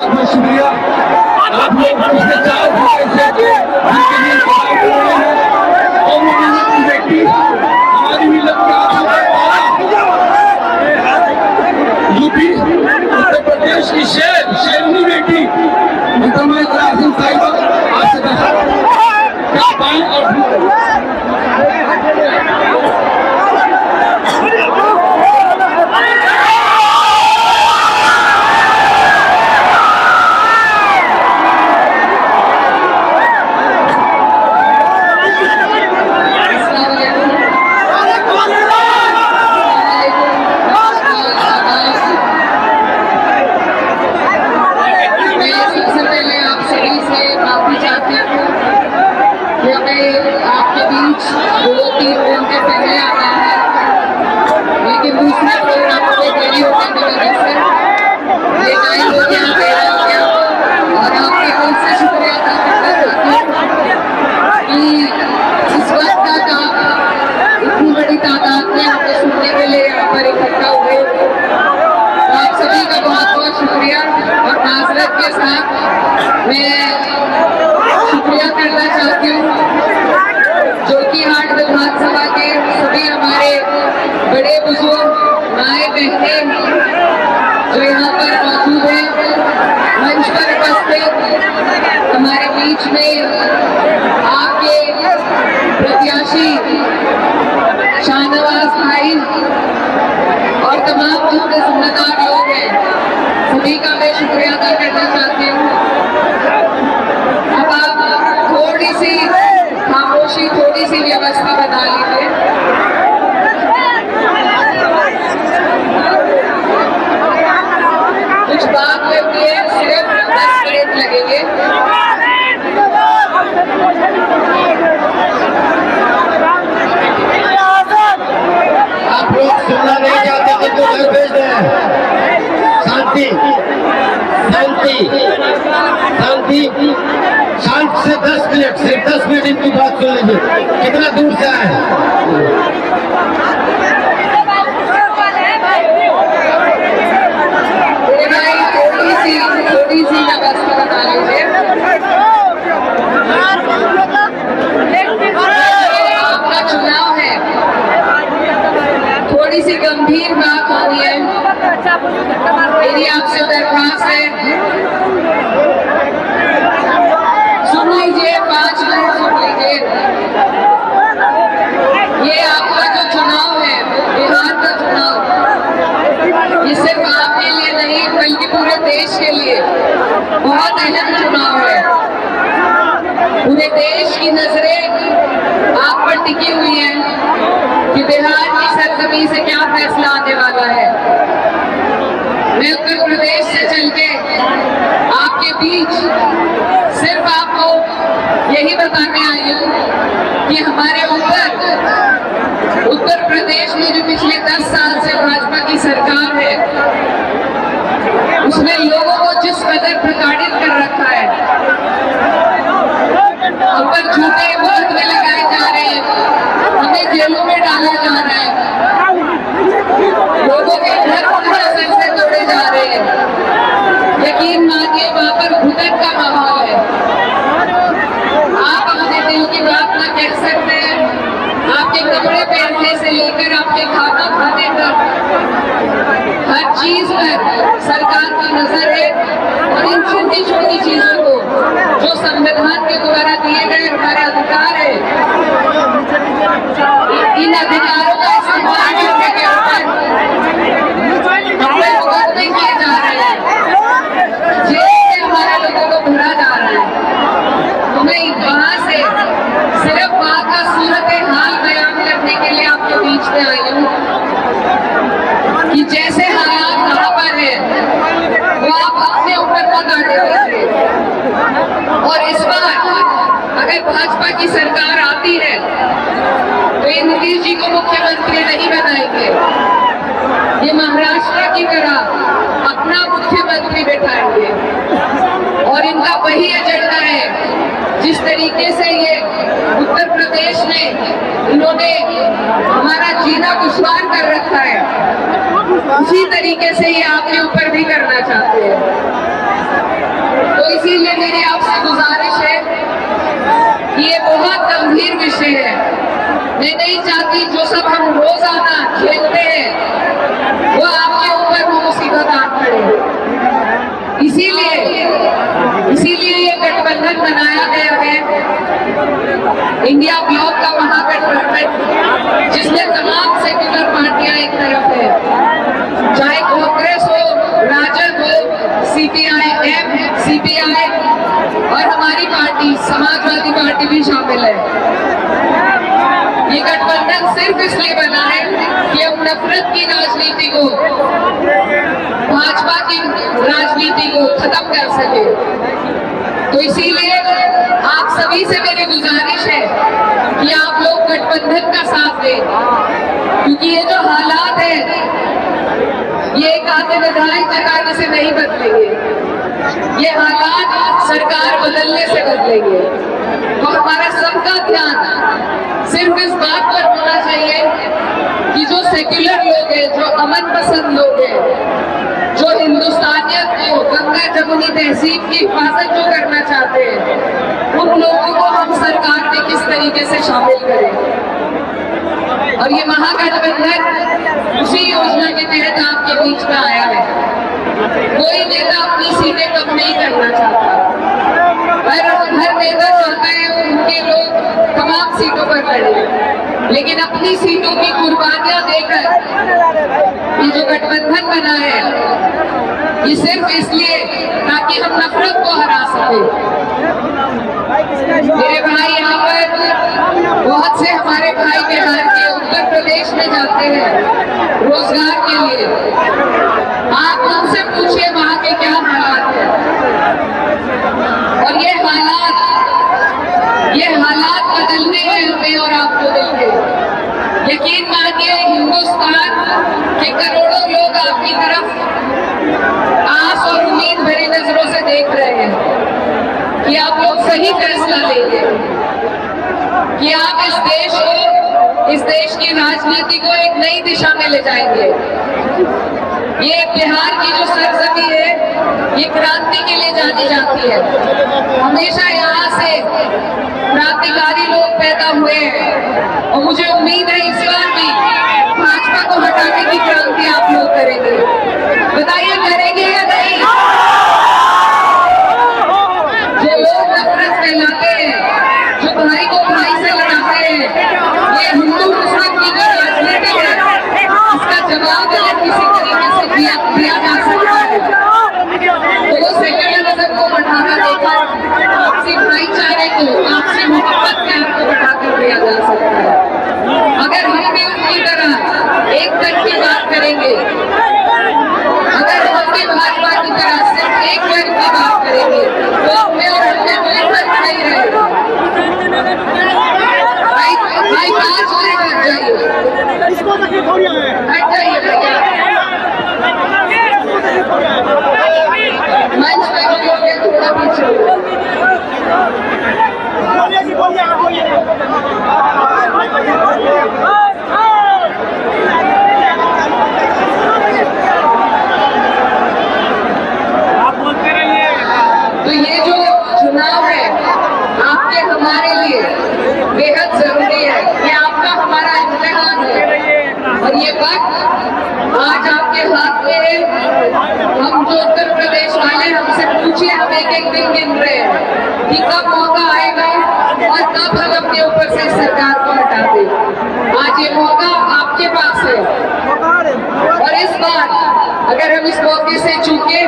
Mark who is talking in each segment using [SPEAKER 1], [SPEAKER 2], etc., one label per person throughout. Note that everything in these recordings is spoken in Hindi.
[SPEAKER 1] बहुत शुक्रिया आप लोग पिछले 4 घंटे से व्यक्ति हमारी मिलत यूपी उत्तर प्रदेश की शेरनी बेटी मुकम्मल आसिम साहिबा आपसे क्या पाएं और के साथ मैं शुक्रिया करना चाहती हूँ जोकीहाट विधानसभा के सभी हमारे बड़े बुजुर्ग माए बहने जो यहाँ पर मौजूद हैं, मंच पर उपस्थित हमारे बीच में आपके प्रत्याशी शाहनवाज भाई और तमाम जो जिम्मेदार लोग हैं, सभी का मैं शुक्रिया अदा करना चाहती हूँ। अब आप थोड़ी सी खामोशी, थोड़ी सी व्यवस्था बना लीजिए। कुछ बात करनी है, सिर्फ 10 मिनट लगेंगे।
[SPEAKER 2] आप लोग सुनना नहीं चाहते तो घर भेज दें। शांति शांति शांति शांत से 10 मिनट, सिर्फ 10 मिनट इनकी बात सुन लीजिए। कितना दूर से आए
[SPEAKER 1] थोड़ी सी व्यवस्था बता लीजिए। आपका चुनाव है, थोड़ी सी गंभीर बात होनी है। मेरी आपसे दरख्वास्त है, सुन लीजिए, 5 मिनट सुन लीजिए। ये आपका जो चुनाव है, बिहार का चुनाव, ये सिर्फ आपके लिए नहीं बल्कि पूरे देश के लिए बहुत अहम चुनाव है। पूरे देश की नजरें आप पर टिकी हुई हैं कि बिहार की सरजमीन से क्या फैसला आने वाला है। मैं उत्तर प्रदेश से चलके आपके बीच सिर्फ आपको यही बताने आई हूँ कि हमारे उत्तर प्रदेश में जो पिछले 10 साल से भाजपा की सरकार है, उसने लोगों को जिस कदर प्रताड़ित कर रखा है, हम पर झूठे मुकदमे लगाए जा रहे हैं, हमें जेलों में डाला जा रहा है, लोगों के घर सर से तोड़े जा रहे हैं। यकीन मानिए वहां पर घुटन का माहौल है। आप अपने दिल की बात ना कह सकते हैं। आपके कपड़े पहनने से लेकर आपके खाना खाने तक हर चीज पर सरकार की नजर है और इन छोटी छोटी चीजों को जो संविधान के द्वारा दिए गए हमारे अधिकार है, इन अधिकारों का इस्तेमाल करने के ऊपर कपड़े मुकदमे किए जा रहे हैं, जेल से हमारे लोगों को भरा जा रहा है। तो मैं वहां से सिर्फ वहां का सूरत हाल बयान करने के लिए आपके बीच में आई हूँ कि जैसे हालात वहां पर है वो आप अपने ऊपर मत आने दीजिए। और इस बार अगर भाजपा की सरकार आती है तो ये नीतीश जी को मुख्यमंत्री नहीं बनाएंगे, ये महाराष्ट्र की तरह अपना मुख्यमंत्री बैठाएंगे। और इनका वही एजेंडा है जिस तरीके से ये उत्तर प्रदेश में इन्होंने हमारा जीना दुश्वार कर रखा है, उसी तरीके से ये आपके ऊपर भी करना चाहते हैं। इसीलिए मेरी आपसे गुजारिश है कि ये बहुत गंभीर विषय है। मैं नहीं चाहती जो सब हम रोजाना खेलते हैं वो आपके ऊपर वो मुसीबत आ पड़े। इसीलिए ये गठबंधन बनाया गया है, इंडिया ब्लॉक का महागठबंधन, जिसमें तमाम सेक्युलर पार्टियां एक तरफ है, चाहे कांग्रेस हो, राजद हो, सीपीआई-एम, सीपीआई और हमारी पार्टी समाजवादी पार्टी भी शामिल है। ये गठबंधन सिर्फ इसलिए बना है कि हम नफरत की राजनीति को, भाजपा की राजनीति को खत्म कर सके। तो इसीलिए आप सभी से मेरी गुजारिश है कि आप लोग गठबंधन का साथ दें, क्योंकि ये जो हालात है ये एक आधे विधायक जगाने से नहीं बदलेंगे, ये हालात सरकार बदलने से बदलेंगे। तो हमारा सबका ध्यान सिर्फ इस बात पर होना चाहिए कि जो सेक्युलर लोग हैं, जो अमन पसंद लोग हैं, जो हिंदुस्तानियत को, गंगा जमुनी तहजीब की हिफाजत जो करना चाहते हैं, उन लोगों को हम सरकार में किस तरीके से शामिल करें। और ये महागठबंधन उसी योजना के तहत आपके बीच में आया है। कोई नेता अपनी सीटें कम नहीं करना चाहता, हर नेता चाहता है उनके लोग तमाम सीटों पर लड़े, लेकिन अपनी सीटों की कुर्बानियां देकर ये जो गठबंधन बना है ये सिर्फ इसलिए ताकि हम नफरत को हरा सके। मेरे भाई यहाँ पर बहुत से हमारे भाई बिहार के उत्तर प्रदेश में जाते हैं रोजगार के लिए। आप उनसे पूछिए वहां के क्या हालात हैं, और ये हालात बदलने हैं हमें और आपको मिलके। यकीन मानिए हिंदुस्तान के करोड़ों लोग आपकी तरफ आस और उम्मीद भरी नजरों से देख रहे हैं कि आप लोग सही फैसला लेंगे, कि आप इस देश की राजनीति को एक नई दिशा में ले जाएंगे। ये बिहार की जो सरजमी है ये क्रांति के लिए जानी जाती है। हमेशा यहाँ से क्रांतिकारी लोग पैदा हुए हैं और मुझे उम्मीद है इस बार भी भाजपा को हटाने की क्रांति आप लोग करेंगे। बताइए करेंगे या नहीं? जो लोग नफरत फैलाते हैं, जो भाई को भाई से लड़ाते हैं, ये हिंदू मुस्लिम की जो राजनीति है इसका जवाब अगर किसी तरीके से दिया जा सकता है तो वो सेक्युलरिज्म को बढ़ावा देकर आपसी भाईचारे को, आपसी मोहब्बत के आपको बढ़ाकर दिया जा सकता है। अगर हम भी उनकी तरह एक तक की बात करेंगे, अगर हम भी भाजपा की तरह सिर्फ एक वर्ग की बात करेंगे तो हमें और हमें कोई फर्क नहीं रहेगा। भाई 5 मिनट हट जाइए, हट जाइए भैया। मंच पे जो लोग हैं थोड़ा पीछे तो ये जो चुनाव है आपके हमारे लिए बेहद जरूरी है। ये आपका हमारा इम्तिहान है और ये वक्त आज आपके हाथ में है। हम जो उत्तर प्रदेश वाले हमसे पूछिए, हम एक दिन गिन रहे हैं कि कब मौका आएगा और कब हम अपने ऊपर से सरकार को हटा दें। आज ये मौका आपके पास है और इस बार अगर हम इस मौके से चूके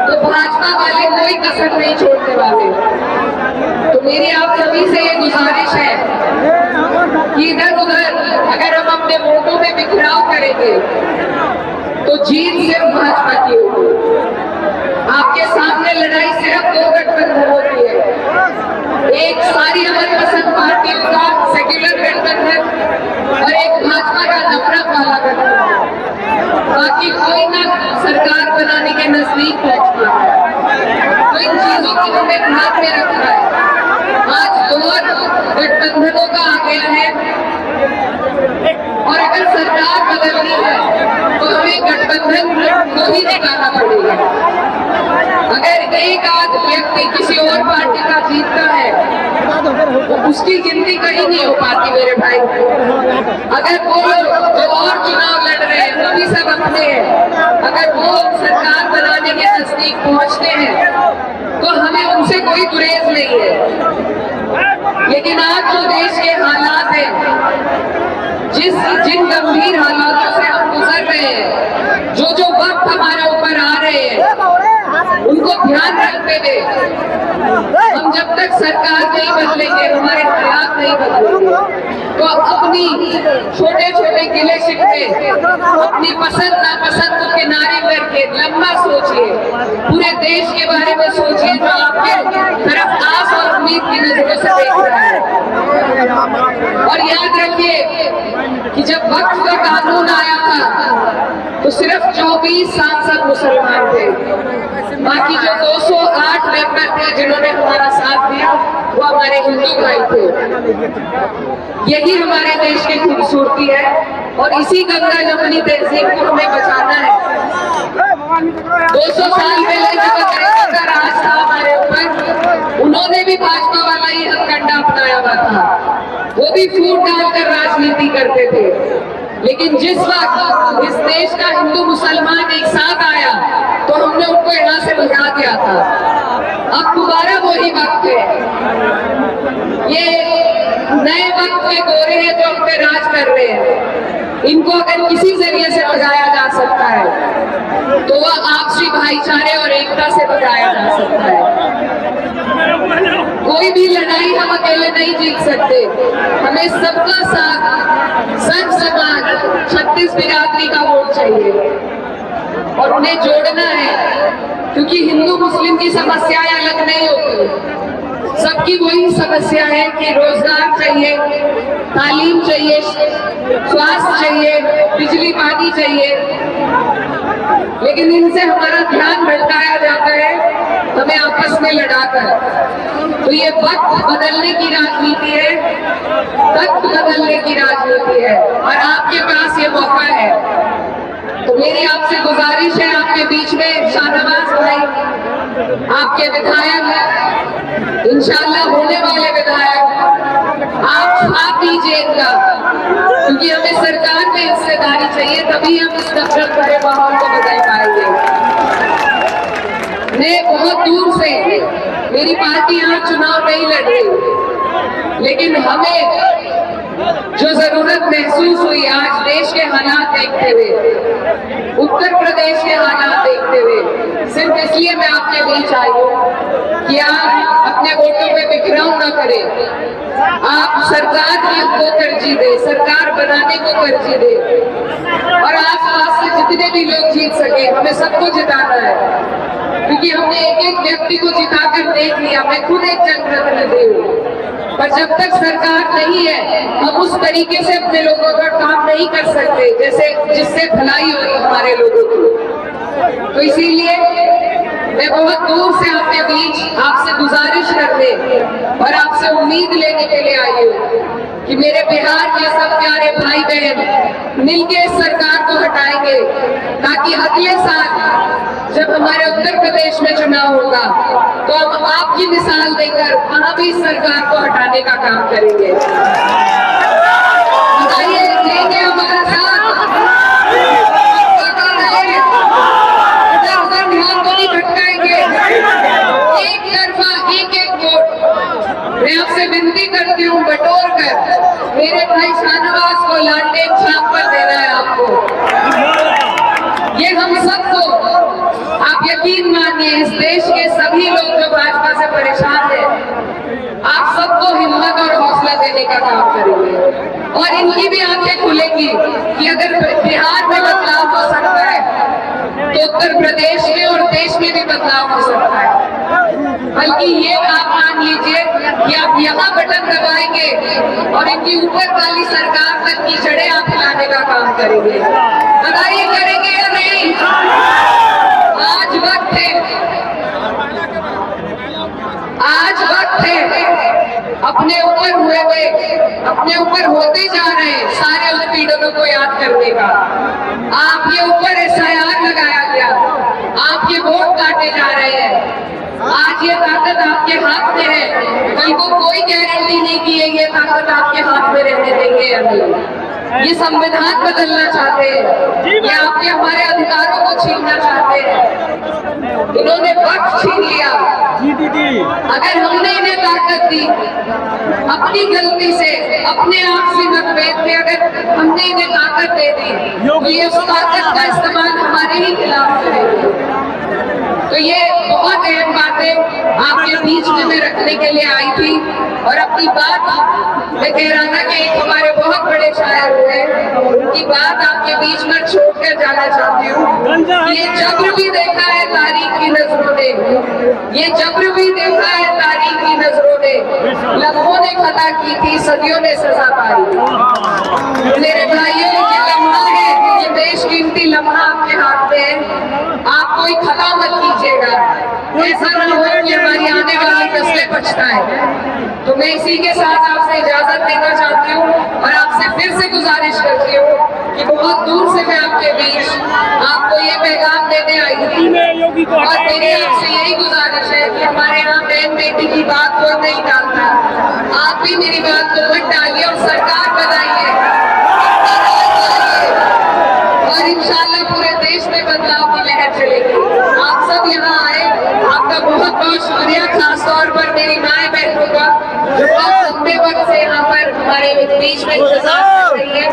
[SPEAKER 1] तो भाजपा वाले कोई कसर नहीं छोड़ने वाले। तो मेरी आप सभी से ये गुजारिश है कि इधर उधर अगर हम अपने वोटों में बिखराव करेंगे तो जीत सिर्फ भाजपा की होगी। आपके सामने लड़ाई सिर्फ 2 गठबंधनों की है, एक सारी अमन पसंद पार्टियों का सेक्युलर गठबंधन और एक भाजपा का नफरत वाला गठबंधन। बाकी कोई ना सरकार बनाने के नजदीक पहुंच पाता है। तो इन चीजों को हमें ध्यान में रखना है। आज दौर गठबंधनों का आ गया है और अगर सरकार बदलनी है तो हमें गठबंधन को ही निकालना पड़ेगा। अगर एक आध व्यक्ति किसी और पार्टी का जीतता है तो उसकी गिनती कहीं नहीं हो पाती मेरे भाई। अगर वो लोग जो और चुनाव लड़ रहे हैं वो भी सब अपने हैं, अगर वो सरकार बनाने के नजदीक पहुंचते हैं तो हमें उनसे कोई गुरेज नहीं है। लेकिन आज जो देश के हालात हैं, जिन गंभीर हालातों से हम गुजर रहे हैं, जो वक्त हमारे ऊपर आ रहे हैं, उनको ध्यान रखते हुए हम जब तक सरकार नहीं बदलेंगे, हमारे हालात नहीं बदलेंगे, तो अपनी छोटे छोटे गिले शिकवे, अपनी पसंद नापसंद को किनारे करके लंबा सोचिए, पूरे देश के बारे में सोचिए जो आपके तरफ आस और उम्मीद की नजरों से देख रहा है। और याद रखिए कि जब वक्त का कानून आया था तो सिर्फ 24 सांसद मुसलमान थे, बाकी जो 208 मेंबर थे जिन्होंने हमारा साथ दिया वो हमारे हिंदू भाई थे। यही हमारे देश की खूबसूरती है और इसी गंगा जमुनी तहजीब को हमें बचाना है। 200 साल पहले जब अंग्रेजों का राज था हमारे ऊपर, उन्होंने भी भाजपा वाला ही हथकंडा अपनाया हुआ था, वो भी फूट डालकर राजनीति करते थे। लेकिन जिस वक्त इस देश का हिंदू मुसलमान एक साथ आया तो हमने उनको यहाँ से भगा दिया था। अब दोबारा वही वक्त है, ये नए वक्त के गोरे हैं जो हम पे राज कर रहे हैं। इनको अगर किसी जरिए से भगाया जा सकता है तो वह आपसी भाईचारे और एकता से भगाया जा सकता है। कोई भी लड़ाई हम अकेले नहीं जीत सकते, हमें सबका साथ, सब समाज, 36 बिरादरी का वोट चाहिए और उन्हें जोड़ना है, क्योंकि हिंदू मुस्लिम की समस्याएं अलग नहीं होती। सबकी वही समस्या है कि रोजगार चाहिए, तालीम चाहिए, स्वास्थ्य चाहिए, बिजली पानी चाहिए, लेकिन इनसे हमारा ध्यान भटकाया जाता है हमें आपस में लड़ाकर। तो ये वक्त बदलने की राजनीति है, तख्त बदलने की राजनीति है और आपके पास ये मौका है। तो मेरी आपसे गुजारिश है, आपके बीच में शाहनवाज भाई आपके विधायक हैं, इंशाल्लाह होने वाले विधायक, आप साथ दीजिए इनका, क्योंकि हमें सरकार में हिस्सेदारी चाहिए, तभी हम इस नफरत भरे माहौल को बदल पाएंगे। मैं बहुत दूर से, मेरी पार्टी यहाँ चुनाव नहीं लड़ रही, लेकिन हमें जो जरूरत महसूस हुई आज देश के हालात देखते हुए, उत्तर प्रदेश के हालात देखते हुए, सिर्फ इसलिए मैं आपके बीच आई हूँ कि आप अपने वोटों पे बिखराव न करें, आप सरकार को तरजीह दें, सरकार बनाने को तरजीह दें और आसपास से जितने भी लोग जीत सके हमें सबको जिताना है, क्योंकि हमने एक एक व्यक्ति को जिताकर देख लिया। मैं खुद एक जनप्रतिनिधि हूँ, पर जब तक सरकार नहीं है हम उस तरीके से अपने लोगों का काम नहीं कर सकते जैसे जिससे भलाई हो हमारे लोगों की। तो इसीलिए मैं बहुत दूर से आपके बीच आपसे गुजारिश करने और आपसे उम्मीद लेने के लिए आई हूँ कि मेरे बिहार के सब प्यारे भाई बहन मिलकर इस सरकार को हटाएंगे, ताकि अगले साल जब हमारे उत्तर प्रदेश में चुनाव होगा तो हम आपकी मिसाल देकर वहां भी इस सरकार को हटाने का काम करेंगे। बताइए, देंगे हमारा साथ? उधर ध्यान को नहीं भटकाएंगे, एक तरफा एक एक वोट। मैं आपसे विनती करती हूँ बटोर कर मेरे भाई शाहनवाज को लालटेन छाप पर देना है आपको। ये हम सबको, आप यकीन मानिए, इस देश के सभी लोग जो भाजपा से परेशान हैं, आप सबको हिम्मत और हौसला देने का काम करेंगे और इनकी भी आंखें खुलेंगी कि अगर बिहार में बदलाव हो सकता है तो उत्तर प्रदेश में और देश में भी बदलाव हो सकता है। बल्कि ये आप मान लीजिए कि आप यहाँ बटन दबाएंगे और इनकी ऊपर वाली सरकार तक की जड़ें आप हिलाने का काम करेंगे। बताइए, करेंगे या नहीं? आज वक्त है, आज वक्त है अपने ऊपर अपने ऊपर होते जा रहे सारे उत्पीड़नों को याद करने का। आपके ऊपर SIR लगाया गया, आपके वोट काटे जा रहे हैं। आज ये ताकत आपके हाथ में है, कल को कोई गारंटी नहीं कि ये ताकत आपके हाथ में रहने देंगे अभी। ये संविधान बदलना चाहते हैं, ये आपके हमारे अधिकारों को छीनना चाहते हैं। इन्होंने वक्त छीन लिया। अगर हमने इन्हें ताकत दी, अपनी गलती से, अपने आप से मतभेद में अगर हमने इन्हें ताकत दे दी, तो ये उस ताकत का इस्तेमाल हमारे ही खिलाफ करेंगे। तो ये बहुत अहम बातें आपके बीच में मैं रखने के लिए आई थी। और अपनी बात मैं कह रहा था कि एक हमारे बहुत बड़े शायर हुए, उनकी बात आपके बीच में छोड़कर जाना चाहती हूँ। ये जब्र भी देखा है तारीख की नजरों ने, ये जब्र भी देखा है तारीख की नजरों ने, लम्हों ने खता की थी, सदियों ने सजा पाई। मेरे भाइयों, ये लम्हा है, ये बेशकीमती लम्हा आपके हाथ में है। आप कोई खता मत कीजिएगा, ऐसा ना हो कि हमारी आने वाली नस्लें पछताएं। तो मैं इसी के साथ आपसे इजाजत देना चाहती हूँ और आपसे फिर से गुजारिश करती हूँ कि बहुत दूर से मैं आपके बीच आपको ये पैगाम देने आई थी। और मेरी आपसे यही गुजारिश है कि हमारे यहाँ बहन बेटी की बात कोई नहीं टालता, आप भी मेरी बात को मत टालिए और सरकार बनाइए और इंशाल्लाह पूरे देश में बदलाव की लहर चलेगी। आप सब यहाँ आए, आपका बहुत बहुत शुक्रिया, खास तौर पर मेरी माए बहनों का जो बहुत लंबे वक्त से यहाँ पर हमारे बीच में इंतजार कर रही है।